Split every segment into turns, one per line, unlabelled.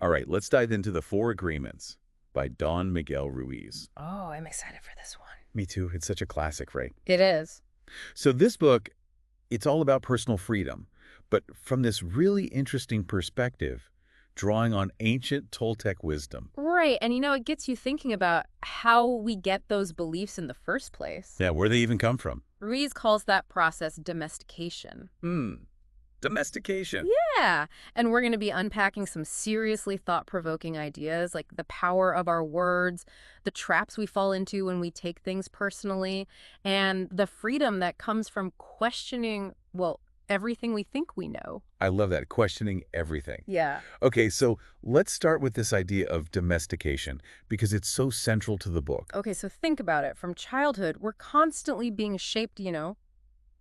All right, let's dive into The Four Agreements by Don Miguel Ruiz.
Oh, I'm excited for this one.
Me too. It's such a classic, right?
It is.
So this book, it's all about personal freedom, but from this really interesting perspective, drawing on ancient Toltec wisdom.
Right. And it gets you thinking about how we get those beliefs in the first place.
Yeah, where they even come from.
Ruiz calls that process domestication.
Domestication.
Yeah. And we're going to be unpacking some seriously thought-provoking ideas like the power of our words, the traps we fall into when we take things personally, and the freedom that comes from questioning, well, everything we think we know.
I love that, questioning everything.
Yeah.
Okay, so let's start with this idea of domestication because it's so central to the book.
Okay, so think about it. From childhood, we're constantly being shaped,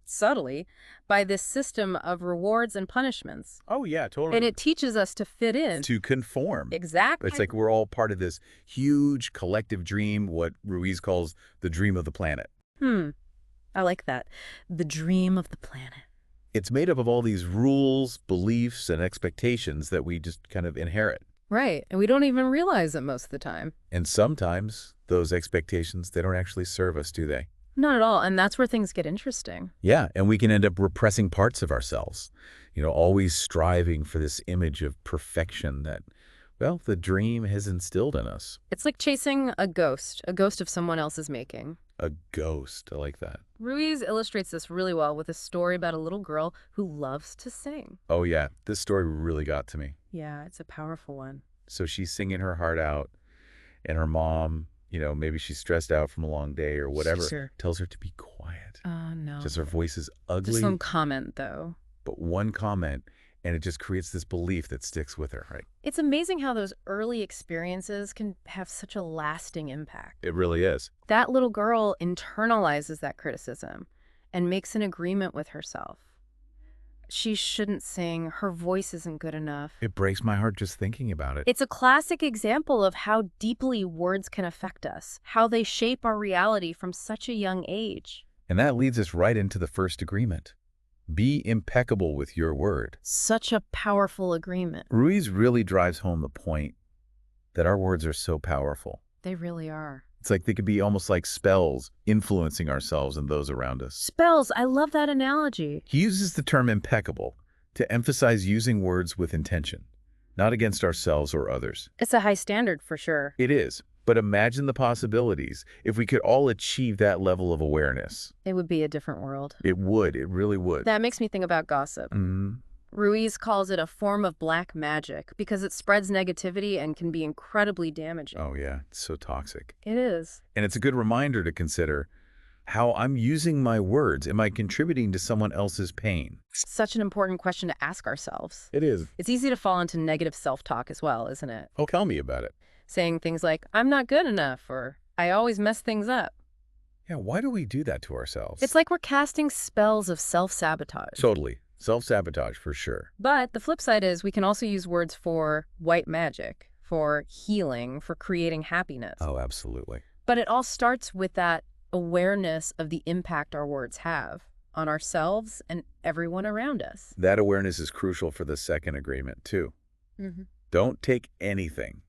subtly by this system of rewards and punishments.
Oh, yeah, totally.
And it teaches us to fit in.
To conform.
Exactly.
It's like we're all part of this huge collective dream, what Ruiz calls the dream of the planet.
I like that. The dream of the planet.
It's made up of all these rules, beliefs, and expectations that we just kind of inherit.
Right. And we don't even realize it most of the time.
And sometimes those expectations, they don't actually serve us, do they?
Not at all. And that's where things get interesting.
Yeah, and we can end up repressing parts of ourselves, always striving for this image of perfection that, well, the dream has instilled in us.
It's like chasing a ghost of someone else's making.
A ghost, I like that.
Ruiz illustrates this really well with a story about a little girl who loves to sing.
Oh, yeah, this story really got to me.
Yeah, it's a powerful one.
So she's singing her heart out, and her mom, maybe she's stressed out from a long day or whatever,
Sure.
tells her to be quiet.
Oh, no.
Just her voice is ugly.
Just some comment, though.
But one comment, and it just creates this belief that sticks with her, right?
It's amazing how those early experiences can have such a lasting impact.
It really is.
That little girl internalizes that criticism and makes an agreement with herself. She shouldn't sing. Her voice isn't good enough.
It breaks my heart just thinking about it.
It's a classic example of how deeply words can affect us, how they shape our reality from such a young age.
And that leads us right into the first agreement. Be impeccable with your word.
Such a powerful agreement.
Ruiz really drives home the point that our words are so powerful.
They really are.
It's like they could be almost like spells influencing ourselves and those around us.
Spells, I love that analogy.
He uses the term impeccable to emphasize using words with intention, not against ourselves or others.
It's a high standard for sure.
It is, but imagine the possibilities if we could all achieve that level of awareness.
It would be a different world.
It would, it really would.
That makes me think about gossip. Ruiz calls it a form of black magic because it spreads negativity and can be incredibly damaging.
Oh yeah, it's so toxic.
It is.
And it's a good reminder to consider how I'm using my words. Am I contributing to someone else's pain?
Such an important question to ask ourselves.
It is.
It's easy to fall into negative self-talk as well, isn't it?
Oh, tell me about it.
Saying things like, I'm not good enough, or I always mess things up.
Yeah, why do we do that to ourselves?
It's like we're casting spells of self-sabotage.
Totally. Self-sabotage for sure.
But the flip side is we can also use words for white magic, for healing, for creating happiness.
Oh, absolutely.
But it all starts with that awareness of the impact our words have on ourselves and everyone around us.
That awareness is crucial for the second agreement, too. Don't take anything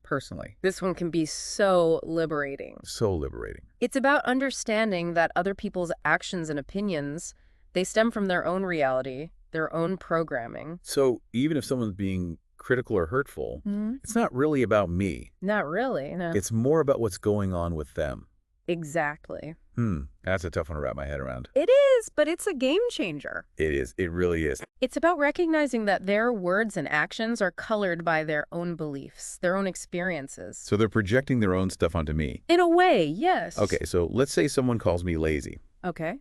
personally.
This one can be so liberating.
So liberating.
It's about understanding that other people's actions and opinions, they stem from their own reality, their own programming.
So even if someone's being critical or hurtful, it's not really about me.
Not really, no.
It's more about what's going on with them.
Exactly.
That's a tough one to wrap my head around.
It is, but it's a game changer.
It is. It really is.
It's about recognizing that their words and actions are colored by their own beliefs, their own experiences.
So they're projecting their own stuff onto me.
In a way, yes.
Okay, so let's say someone calls me lazy.
Okay.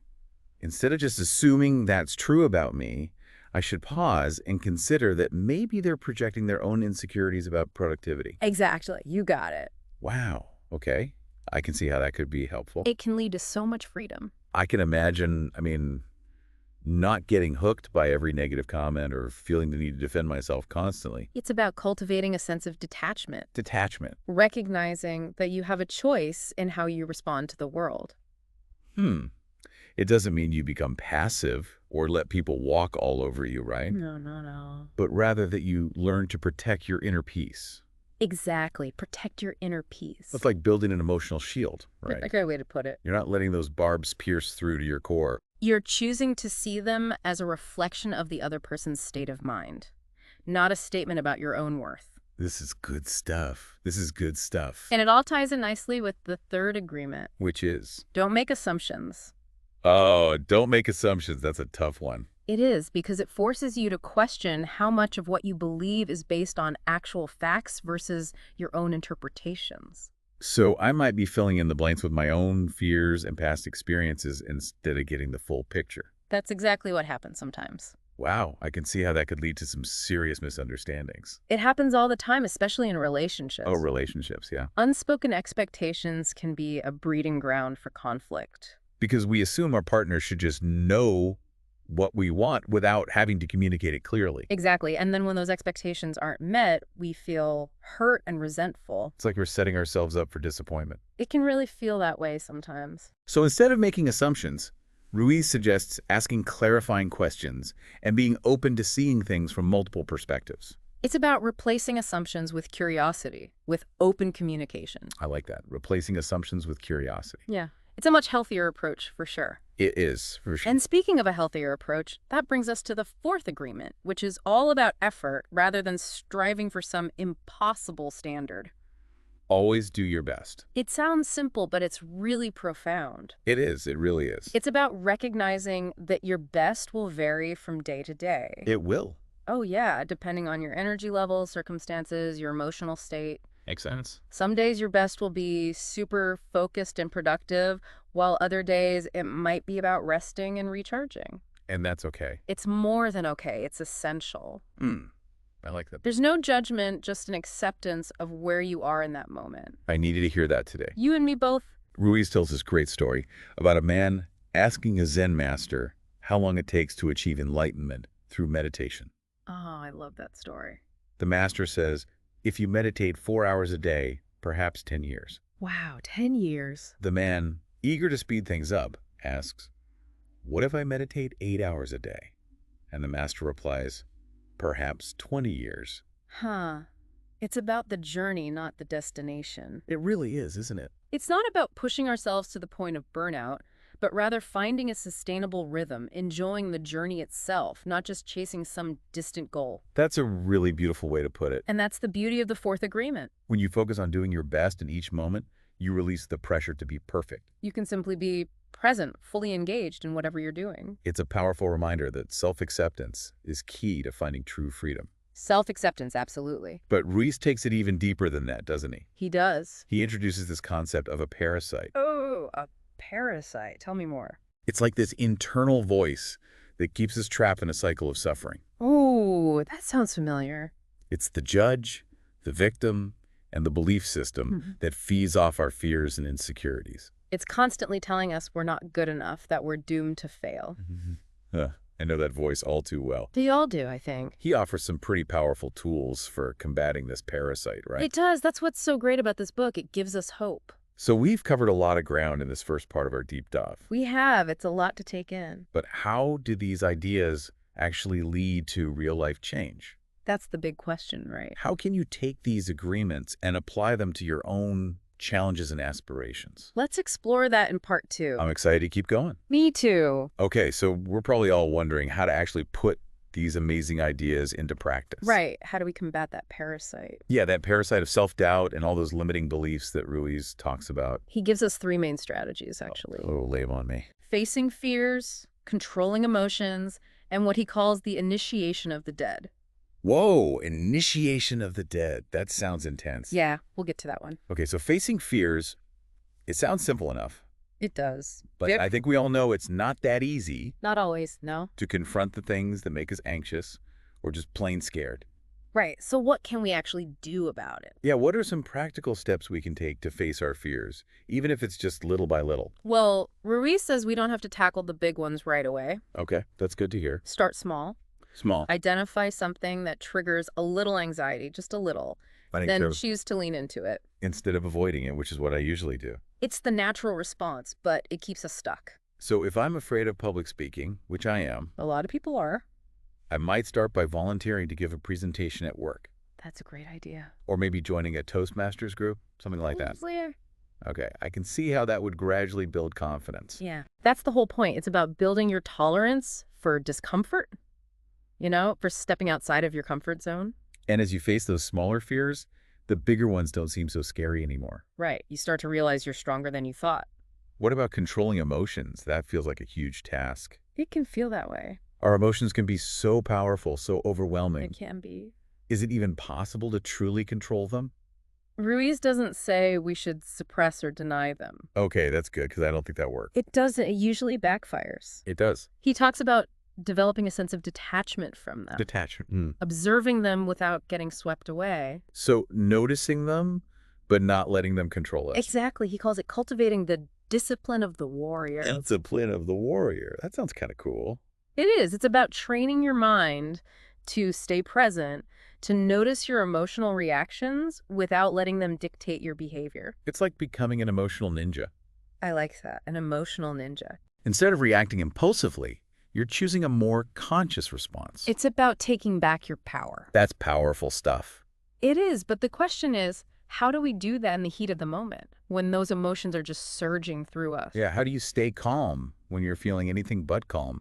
Instead of just assuming that's true about me, I should pause and consider that maybe they're projecting their own insecurities about productivity.
Exactly. You got it.
Wow. Okay. I can see how that could be helpful.
It can lead to so much freedom.
I can imagine, not getting hooked by every negative comment or feeling the need to defend myself constantly.
It's about cultivating a sense of detachment.
Detachment.
Recognizing that you have a choice in how you respond to the world.
It doesn't mean you become passive or let people walk all over you, right?
No, no, no.
But rather that you learn to protect your inner peace.
Exactly. Protect your inner peace.
It's like building an emotional shield, right?
A great way to put it.
You're not letting those barbs pierce through to your core.
You're choosing to see them as a reflection of the other person's state of mind, not a statement about your own worth.
This is good stuff. This is good stuff.
And it all ties in nicely with the third agreement.
Which is?
Don't make assumptions.
Oh, don't make assumptions. That's a tough one.
It is, because it forces you to question how much of what you believe is based on actual facts versus your own interpretations.
So I might be filling in the blanks with my own fears and past experiences instead of getting the full picture.
That's exactly what happens sometimes.
Wow, I can see how that could lead to some serious misunderstandings.
It happens all the time, especially in relationships.
Oh, relationships, yeah.
Unspoken expectations can be a breeding ground for conflict.
Because we assume our partner should just know what we want without having to communicate it clearly.
Exactly. And then when those expectations aren't met, we feel hurt and resentful.
It's like we're setting ourselves up for disappointment.
It can really feel that way sometimes.
So instead of making assumptions, Ruiz suggests asking clarifying questions and being open to seeing things from multiple perspectives.
It's about replacing assumptions with curiosity, with open communication.
I like that. Replacing assumptions with curiosity.
Yeah. It's a much healthier approach, for sure.
It is, for sure.
And speaking of a healthier approach, that brings us to the fourth agreement, which is all about effort rather than striving for some impossible standard.
Always do your best.
It sounds simple, but it's really profound.
It is. It really is.
It's about recognizing that your best will vary from day to day.
It will.
Oh, yeah, depending on your energy level, circumstances, your emotional state.
Makes sense.
Some days your best will be super focused and productive, while other days it might be about resting and recharging.
And that's okay.
It's more than okay. It's essential.
I like that.
There's no judgment, just an acceptance of where you are in that moment.
I needed to hear that today.
You and me both.
Ruiz tells this great story about a man asking a Zen master how long it takes to achieve enlightenment through meditation.
Oh, I love that story.
The master says, if you meditate 4 hours a day, perhaps 10 years.
Wow, 10 years.
The man, eager to speed things up, asks, what if I meditate 8 hours a day? And the master replies, perhaps 20 years.
Huh. It's about the journey, not the destination.
It really is, isn't it?
It's not about pushing ourselves to the point of burnout, but rather finding a sustainable rhythm, enjoying the journey itself, not just chasing some distant goal.
That's a really beautiful way to put it.
And that's the beauty of the fourth agreement.
When you focus on doing your best in each moment, you release the pressure to be perfect.
You can simply be present, fully engaged in whatever you're doing.
It's a powerful reminder that self-acceptance is key to finding true freedom.
Self-acceptance, absolutely.
But Ruiz takes it even deeper than that, doesn't he?
He does.
He introduces this concept of a parasite.
Oh, a parasite. Tell me more.
It's like this internal voice that keeps us trapped in a cycle of suffering.
Oh, that sounds familiar.
It's the judge, the victim, and the belief system that feeds off our fears and insecurities.
It's constantly telling us we're not good enough, that we're doomed to fail.
I know that voice all too well.
They all do, I think.
He offers some pretty powerful tools for combating this parasite, right?
It does. That's what's so great about this book. It gives us hope.
So we've covered a lot of ground in this first part of our deep dive.
We have. It's a lot to take in.
But how do these ideas actually lead to real-life change?
That's the big question, right?
How can you take these agreements and apply them to your own challenges and aspirations?
Let's explore that in part 2.
I'm excited to keep going.
Me too.
Okay, so we're probably all wondering how to actually put these amazing ideas into practice.
Right. How do we combat that parasite?
Yeah, that parasite of self-doubt and all those limiting beliefs that Ruiz talks about.
He gives us 3 main strategies, actually.
Oh, lay 'em on me.
Facing fears, controlling emotions, and what he calls the initiation of the dead.
Whoa, initiation of the dead. That sounds intense.
Yeah, we'll get to that one.
Okay, so facing fears, it sounds simple enough.
It does.
But I think we all know it's not that easy
Not always, no.
to confront the things that make us anxious or just plain scared.
Right, so what can we actually do about it?
Yeah, what are some practical steps we can take to face our fears, even if it's just little by little?
Well, Ruiz says we don't have to tackle the big ones right away.
Okay, that's good to hear.
Start small.
Small.
Identify something that triggers a little anxiety, just a little. Then choose to lean into it.
Instead of avoiding it, which is what I usually do.
It's the natural response, but it keeps us stuck.
So if I'm afraid of public speaking, which I am,
A lot of people are.
I might start by volunteering to give a presentation at work.
That's a great idea.
Or maybe joining a Toastmasters group, something like that.
Later.
Okay, I can see how that would gradually build confidence.
Yeah. That's the whole point. It's about building your tolerance for discomfort, for stepping outside of your comfort zone.
And as you face those smaller fears, the bigger ones don't seem so scary anymore.
Right. You start to realize you're stronger than you thought.
What about controlling emotions? That feels like a huge task.
It can feel that way.
Our emotions can be so powerful, so overwhelming.
It can be.
Is it even possible to truly control them?
Ruiz doesn't say we should suppress or deny them.
Okay, that's good, because I don't think that works.
It doesn't. It usually backfires.
It does.
He talks about developing a sense of detachment from them.
Detachment.
Observing them without getting swept away.
So noticing them, but not letting them control us.
Exactly. He calls it cultivating the discipline of the warrior.
Discipline of the warrior. That sounds kind of cool.
It is. It's about training your mind to stay present, to notice your emotional reactions without letting them dictate your behavior.
It's like becoming an emotional ninja.
I like that. An emotional ninja.
Instead of reacting impulsively, you're choosing a more conscious response.
It's about taking back your power.
That's powerful stuff.
It is, but the question is, how do we do that in the heat of the moment, when those emotions are just surging through us?
Yeah, how do you stay calm when you're feeling anything but calm?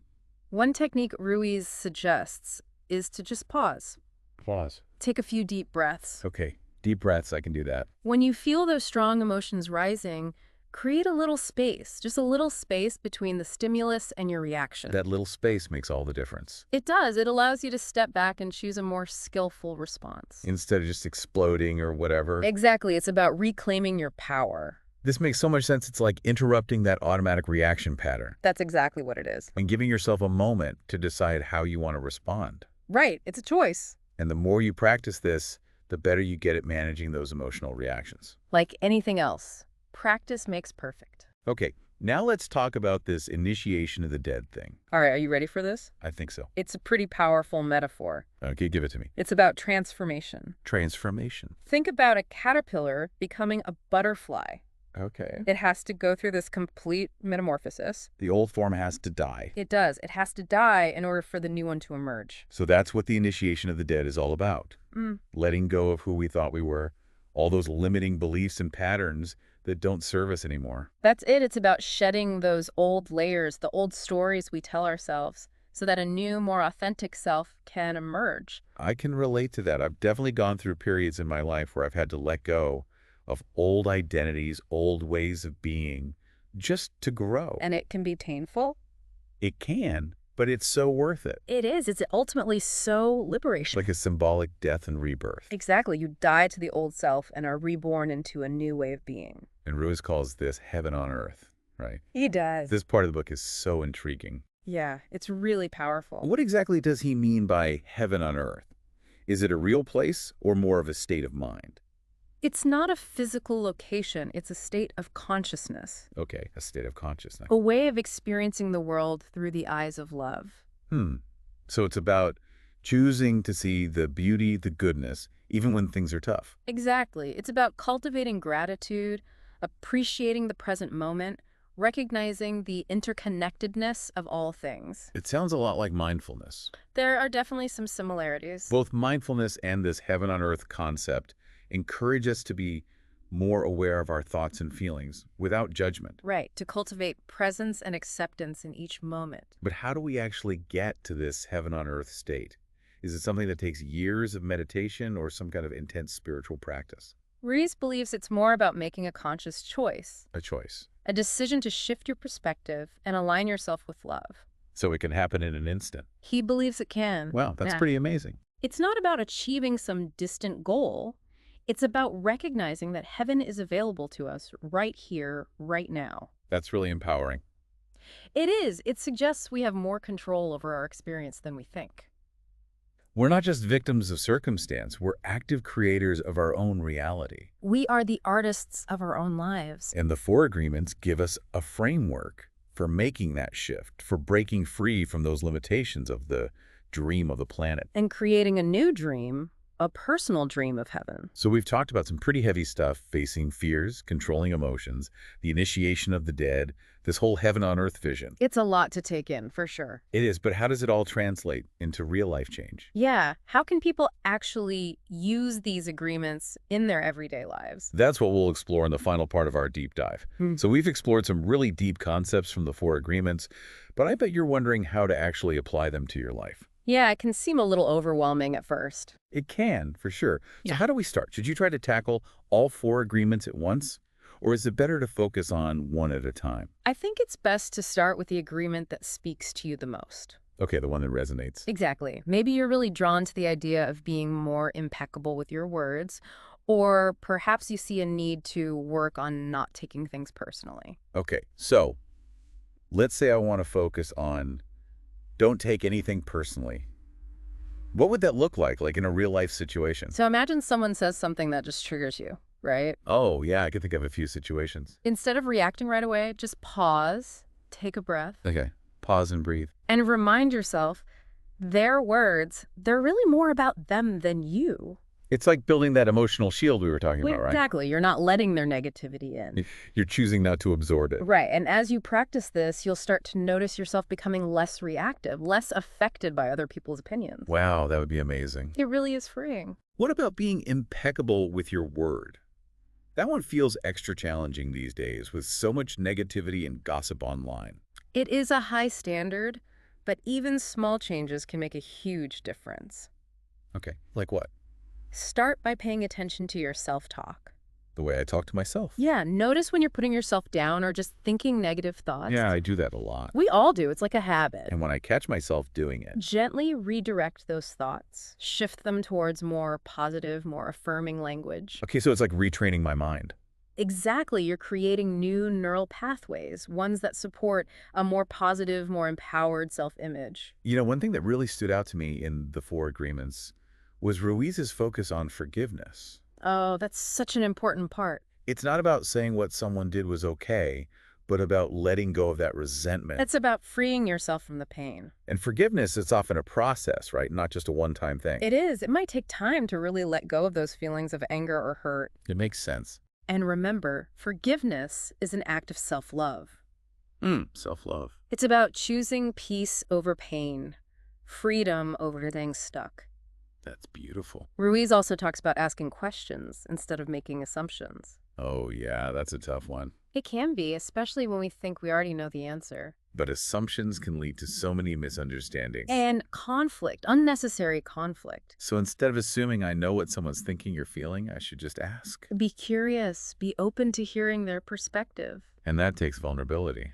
One technique Ruiz suggests is to just pause.
Pause.
Take a few deep breaths.
Okay, deep breaths, I can do that.
When you feel those strong emotions rising, create a little space, just a little space between the stimulus and your reaction.
That little space makes all the difference.
It does. It allows you to step back and choose a more skillful response.
Instead of just exploding or whatever.
Exactly. It's about reclaiming your power.
This makes so much sense. It's like interrupting that automatic reaction pattern
That's exactly what it is.
and giving yourself a moment to decide how you want to respond.
Right. It's a choice.
And the more you practice this, the better you get at managing those emotional reactions.
Like anything else, practice makes perfect.
Okay, now let's talk about this initiation of the dead thing.
All right. Are you ready for this?
I think so.
It's a pretty powerful metaphor.
Okay, give it to me.
It's about transformation.
Transformation.
Think about a caterpillar becoming a butterfly.
Okay.
It has to go through this complete metamorphosis.
The old form has to die.
It does. It has to die in order for the new one to emerge.
So that's what the initiation of the dead is all about.
Mm.
Letting go of who we thought we were, all those limiting beliefs and patterns that don't serve us anymore.
That's it. It's about shedding those old layers, the old stories we tell ourselves, so that a new, more authentic self can emerge.
I can relate to that. I've definitely gone through periods in my life where I've had to let go of old identities, old ways of being, just to grow.
And it can be painful.
It can, but it's so worth it.
It is. It's ultimately so liberation.
Like a symbolic death and rebirth.
Exactly. You die to the old self and are reborn into a new way of being.
And Ruiz calls this heaven on earth, right?
He does.
This part of the book is so intriguing.
Yeah, it's really powerful.
What exactly does he mean by heaven on earth? Is it a real place or more of a state of mind?
It's not a physical location. It's a state of consciousness.
Okay, a state of consciousness.
A way of experiencing the world through the eyes of love.
So it's about choosing to see the beauty, the goodness, even when things are tough.
Exactly. It's about cultivating gratitude, appreciating the present moment, recognizing the interconnectedness of all things.
It sounds a lot like mindfulness.
There are definitely some similarities.
Both mindfulness and this heaven on earth concept encourage us to be more aware of our thoughts and feelings without judgment.
Right, to cultivate presence and acceptance in each moment.
But how do we actually get to this heaven on earth state? Is it something that takes years of meditation or some kind of intense spiritual practice?
Ruiz believes it's more about making a conscious choice.
A choice.
A decision to shift your perspective and align yourself with love.
So it can happen in an instant.
He believes it can.
Wow, that's
Yeah.
pretty amazing.
It's not about achieving some distant goal. It's about recognizing that heaven is available to us right here, right now.
That's really empowering.
It is. It suggests we have more control over our experience than we think.
We're not just victims of circumstance, we're active creators of our own reality.
We are the artists of our own lives.
And the four agreements give us a framework for making that shift, for breaking free from those limitations of the dream of the planet.
And creating a new dream a personal dream of heaven.
So we've talked about some pretty heavy stuff: facing fears, controlling emotions, the initiation of the dead, this whole heaven on earth vision.
It's a lot to take in, for sure.
It is, but how does it all translate into real life change?
Yeah, how can people actually use these agreements in their everyday lives?
That's what we'll explore in the final part of our deep dive. So we've explored some really deep concepts from the four agreements, but I bet you're wondering how to actually apply them to your life.
Yeah, it can seem a little overwhelming at first.
It can, for sure. So
Yeah.
how do we start? Should you try to tackle all four agreements at once? Or is it better to focus on one at a time?
I think it's best to start with the agreement that speaks to you the most.
Okay, the one that resonates.
Exactly. Maybe you're really drawn to the idea of being more impeccable with your words, or perhaps you see a need to work on not taking things personally.
Okay, so let's say I want to focus on don't take anything personally. What would that look like in a real life situation?
So imagine someone says something that just triggers you, right?
Oh, yeah, I could think of a few situations.
Instead of reacting right away, just pause, take a breath,
Okay, pause and breathe.
and remind yourself their words, they're really more about them than you.
It's like building that emotional shield we were talking about, right?
Exactly. You're not letting their negativity in.
You're choosing not to absorb it.
Right. And as you practice this, you'll start to notice yourself becoming less reactive, less affected by other people's opinions.
Wow, that would be amazing.
It really is freeing.
What about being impeccable with your word? That one feels extra challenging these days with so much negativity and gossip online.
It is a high standard, but even small changes can make a huge difference.
Okay, like what?
Start by paying attention to your self-talk.
The way I talk to myself.
Yeah, notice when you're putting yourself down or just thinking negative thoughts.
Yeah, I do that a lot.
We all do. It's like a habit.
And when I catch myself doing it,
Gently redirect those thoughts. Shift them towards more positive, more affirming language.
okay, so it's like retraining my mind.
Exactly. You're creating new neural pathways, ones that support a more positive, more empowered self-image.
You know, one thing that really stood out to me in the four agreements was Ruiz's focus on forgiveness.
Oh, that's such an important part.
It's not about saying what someone did was okay, but about letting go of that resentment.
It's about freeing yourself from the pain.
And forgiveness, it's often a process, right? Not just a one-time thing.
It is. It might take time to really let go of those feelings of anger or hurt.
It makes sense.
And remember, forgiveness is an act of self-love.
Self-love.
It's about choosing peace over pain, freedom over staying stuck.
That's beautiful.
Ruiz also talks about asking questions instead of making assumptions.
Oh, yeah, that's a tough one.
It can be, especially when we think we already know the answer.
But assumptions can lead to so many misunderstandings.
And conflict, unnecessary conflict.
So instead of assuming I know what someone's thinking or feeling, I should just ask.
Be curious, be open to hearing their perspective.
And that takes vulnerability.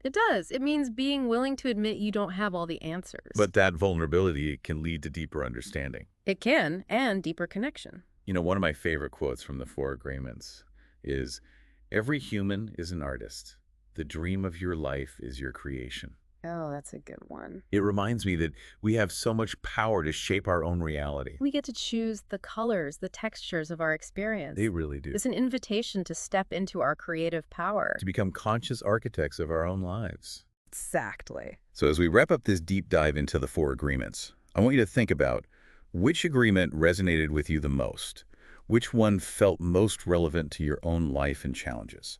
It does. It means being willing to admit you don't have all the answers.
But that vulnerability can lead to deeper understanding.
It can, and deeper connection.
You know, one of my favorite quotes from the Four Agreements is, "Every human is an artist. The dream of your life is your creation."
Oh, that's a good one.
It reminds me that we have so much power to shape our own reality.
We get to choose the colors, the textures of our experience.
They really do.
It's an invitation to step into our creative power.
To become conscious architects of our own lives.
Exactly.
So as we wrap up this deep dive into the Four Agreements, I want you to think about which agreement resonated with you the most? Which one felt most relevant to your own life and challenges?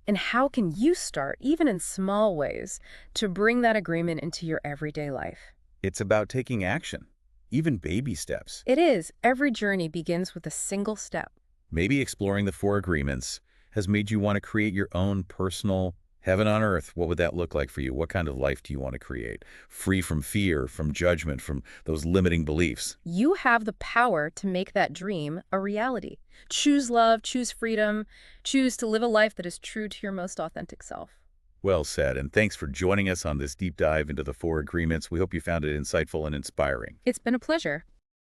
And how can you start, even in small ways, to bring that agreement into your everyday life?
It's about taking action, even baby steps.
It is. Every journey begins with a single step.
Maybe exploring the Four Agreements has made you want to create your own personal heaven on earth. What would that look like for you? What kind of life do you want to create? Free from fear, from judgment, from those limiting beliefs.
You have the power to make that dream a reality. Choose love, choose freedom, choose to live a life that is true to your most authentic self.
Well said, and thanks for joining us on this deep dive into the Four Agreements. We hope you found it insightful and inspiring.
It's been a pleasure.